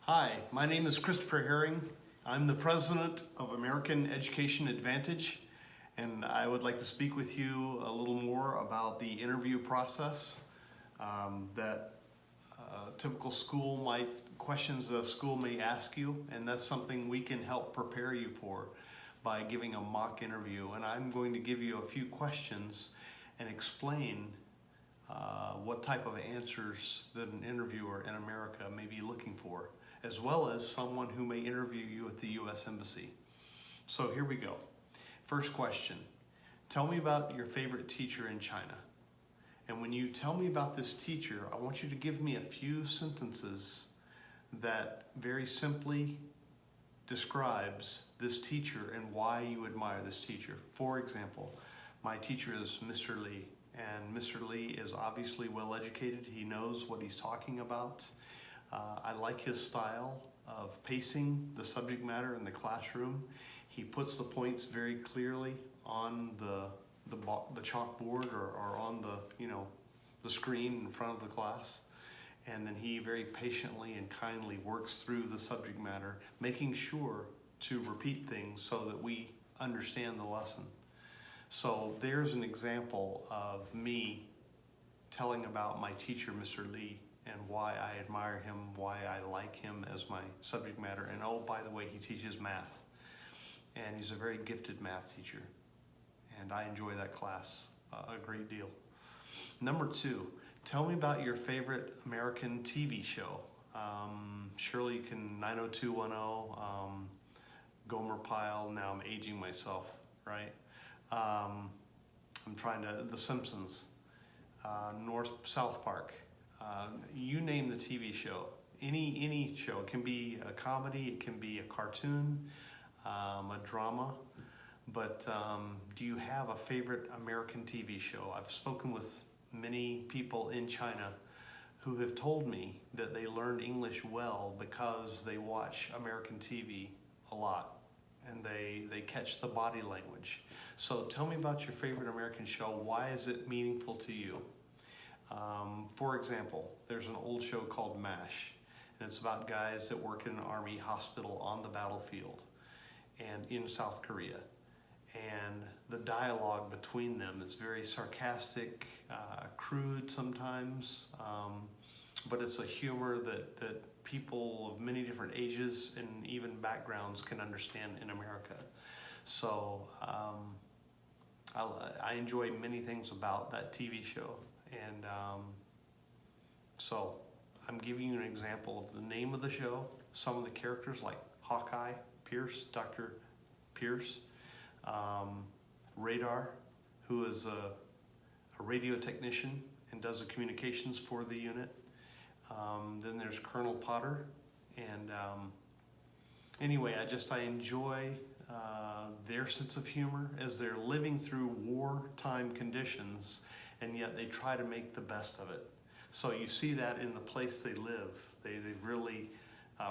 Hi, my name is Christopher Herring. I'm the president of American Education Advantage, and I would like to speak with you a little more about the interview process that typical questions a school may ask you, and that's something we can help prepare you for by giving a mock interview. And I'm going to give you a few questions and explain what type of answers that an interviewer in America may be looking for, as well as someone who may interview you at the U.S. Embassy. So here we go. First question, tell me about your favorite teacher in China. And when you tell me about this teacher, I want you to give me a few sentences that very simply describes this teacher and why you admire this teacher. For example, my teacher is Mr. Lee, and Mr. Lee is obviously well educated. He knows what he's talking about. I like his style of pacing the subject matter in the classroom. He puts the points very clearly on the chalkboard or on the screen in front of the class. And then he very patiently and kindly works through the subject matter, making sure to repeat things so that we understand the lesson. So there's an example of me telling about my teacher, Mr. Lee, and why I admire him, why I like him as my subject matter. And oh, by the way, he teaches math. And he's a very gifted math teacher. And I enjoy that class a great deal. Number two, tell me about your favorite American TV show. Surely you can 90210, Gomer Pyle. Now I'm aging myself, right? The Simpsons, South Park. You name the TV show, any show. It can be a comedy, it can be a cartoon, a drama, but do you have a favorite American TV show? I've spoken with many people in China who have told me that they learned English well because they watch American TV a lot and they catch the body language. So tell me about your favorite American show. Why is it meaningful to you? For example, there's an old show called MASH, and it's about guys that work in an army hospital on the battlefield and in South Korea. And the dialogue between them is very sarcastic, crude sometimes, but it's a humor that people of many different ages and even backgrounds can understand in America. So I enjoy many things about that TV show. And so I'm giving you an example of the name of the show, some of the characters like Hawkeye, Pierce, Dr. Pierce, Radar, who is a radio technician and does the communications for the unit. Then there's Colonel Potter. And anyway, I enjoy their sense of humor as they're living through wartime conditions, and yet they try to make the best of it. So you see that in the place they live. They've really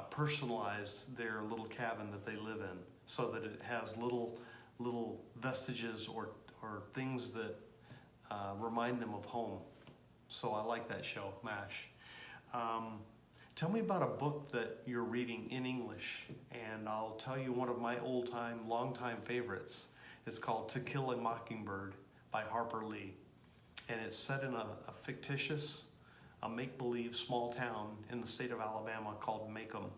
personalized their little cabin that they live in so that it has little vestiges or things that remind them of home. So I like that show, MASH. Tell me about a book that you're reading in English, and I'll tell you one of my long-time favorites. It's called To Kill a Mockingbird by Harper Lee. And it's set in a fictitious, make-believe small town in the state of Alabama called Macomb.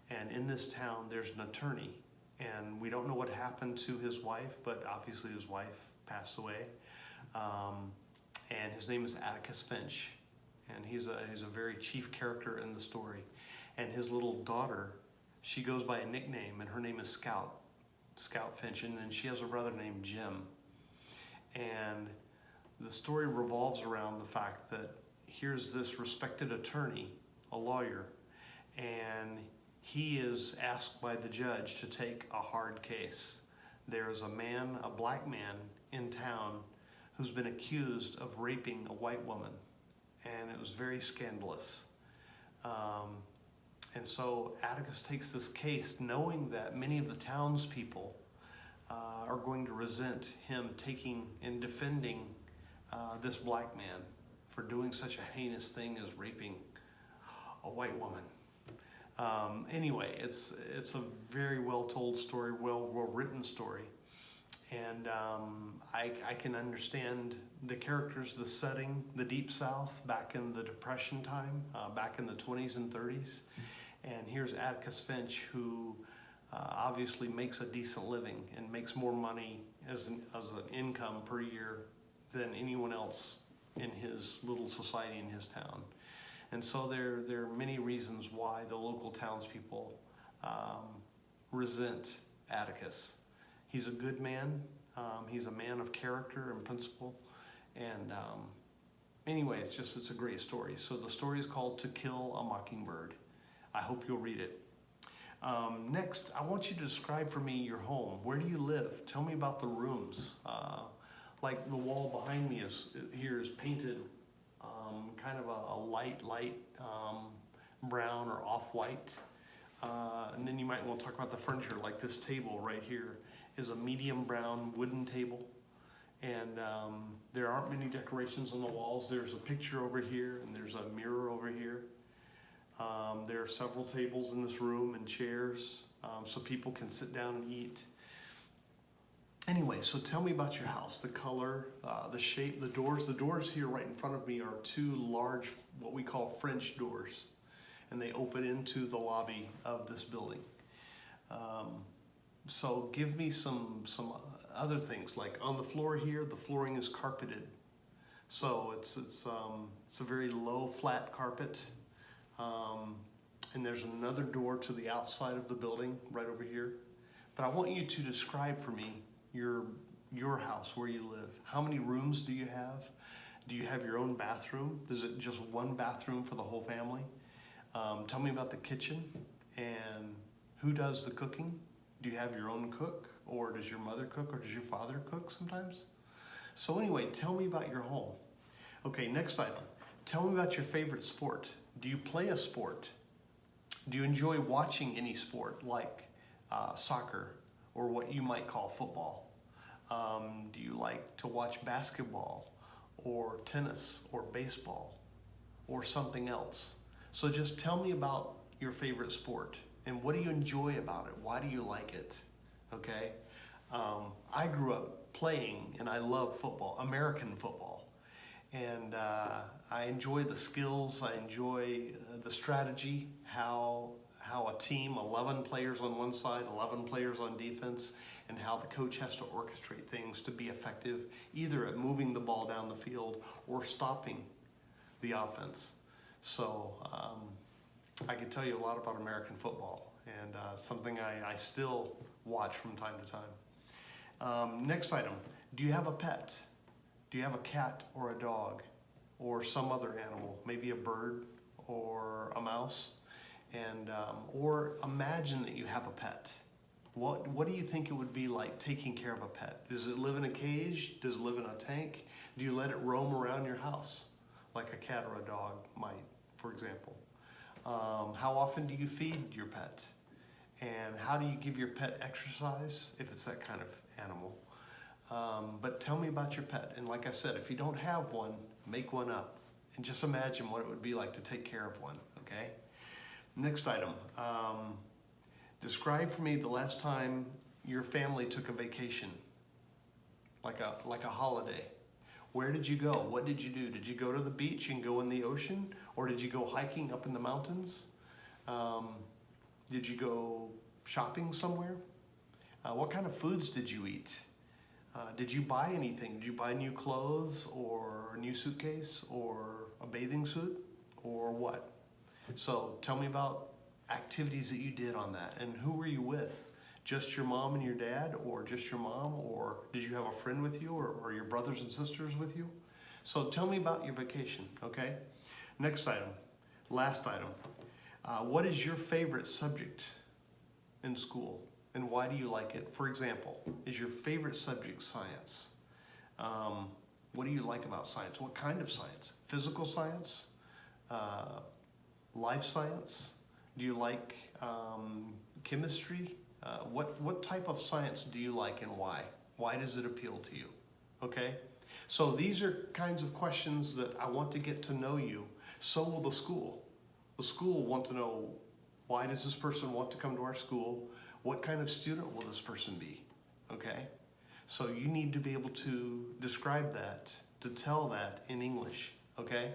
And in this town, there's an attorney. And we don't know what happened to his wife, but obviously his wife passed away. And his name is Atticus Finch. And he's a very chief character in the story. And his little daughter, she goes by a nickname, and her name is Scout Finch. And then she has a brother named Jim. And the story revolves around the fact that here's this respected attorney, a lawyer, and he is asked by the judge to take a hard case. There's a black man in town who's been accused of raping a white woman, and it was very scandalous. And so Atticus takes this case knowing that many of the townspeople are going to resent him taking and defending this black man for doing such a heinous thing as raping a white woman. Anyway, it's a very well told story, well written story, and I can understand the characters, the setting, the Deep South back in the Depression time, back in the 20s and 30s, and here's Atticus Finch, who obviously makes a decent living and makes more money as an income per year than anyone else in his little society in his town. And so there are many reasons why the local townspeople resent Atticus. He's a good man. He's a man of character and principle. And anyway, it's a great story. So the story is called To Kill a Mockingbird. I hope you'll read it. Next, I want you to describe for me your home. Where do you live? Tell me about the rooms. Like the wall behind me is painted kind of a light brown or off-white. And then you might want to talk about the furniture, like this table right here is a medium brown wooden table. And there aren't many decorations on the walls. There's a picture over here and there's a mirror over here. There are several tables in this room and chairs so people can sit down and eat. Anyway, so tell me about your house, the color, the shape, the doors. The doors here right in front of me are two large, what we call French doors, and they open into the lobby of this building. So give me some other things, like on the floor here, the flooring is carpeted. So it's a very low, flat carpet. And there's another door to the outside of the building right over here. But I want you to describe for me your house, where you live. How many rooms do you have? Do you have your own bathroom? Is it just one bathroom for the whole family? Tell me about the kitchen and who does the cooking. Do you have your own cook, or does your mother cook, or does your father cook sometimes? So anyway, tell me about your home. Okay, next item. Tell me about your favorite sport. Do you play a sport? Do you enjoy watching any sport like soccer or what you might call football? Do you like to watch basketball or tennis or baseball or something else? So just tell me about your favorite sport and what do you enjoy about it? Why do you like it? Okay? I grew up playing and I love football, American football. And I enjoy the skills, I enjoy the strategy, how a team, 11 players on one side, 11 players on defense, and how the coach has to orchestrate things to be effective, either at moving the ball down the field or stopping the offense. So I can tell you a lot about American football, and something I still watch from time to time. Next item, do you have a pet? Do you have a cat or a dog or some other animal, maybe a bird or a mouse? And or imagine that you have a pet. What do you think it would be like taking care of a pet? Does it live in a cage? Does it live in a tank? Do you let it roam around your house like a cat or a dog might, for example? How often do you feed your pet? And how do you give your pet exercise if it's that kind of animal? But tell me about your pet. And like I said, if you don't have one, make one up. And just imagine what it would be like to take care of one, okay? Next item. Describe for me the last time your family took a vacation, like a holiday. Where did you go? What did you do? Did you go to the beach and go in the ocean? Or did you go hiking up in the mountains? Did you go shopping somewhere? What kind of foods did you eat? Did you buy anything? Did you buy new clothes or a new suitcase or a bathing suit or what? So tell me about activities that you did on that, and who were you with? Just your mom and your dad, or just your mom, or did you have a friend with you, or your brothers and sisters with you? So tell me about your vacation, okay? Next item, last item. What is your favorite subject in school, and why do you like it? For example, is your favorite subject science? What do you like about science? What kind of science? Physical science? Life science? Do you like chemistry? What type of science do you like and why? Why does it appeal to you? Okay? So these are kinds of questions that I want to get to know you. So will the school. The school will want to know Why does this person want to come to our school? What kind of student will this person be? Okay? So you need to be able to describe that, to tell that in English, okay?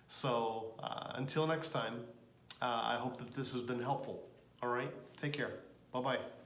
So until next time, I hope that this has been helpful. All right? Take care. Bye-bye.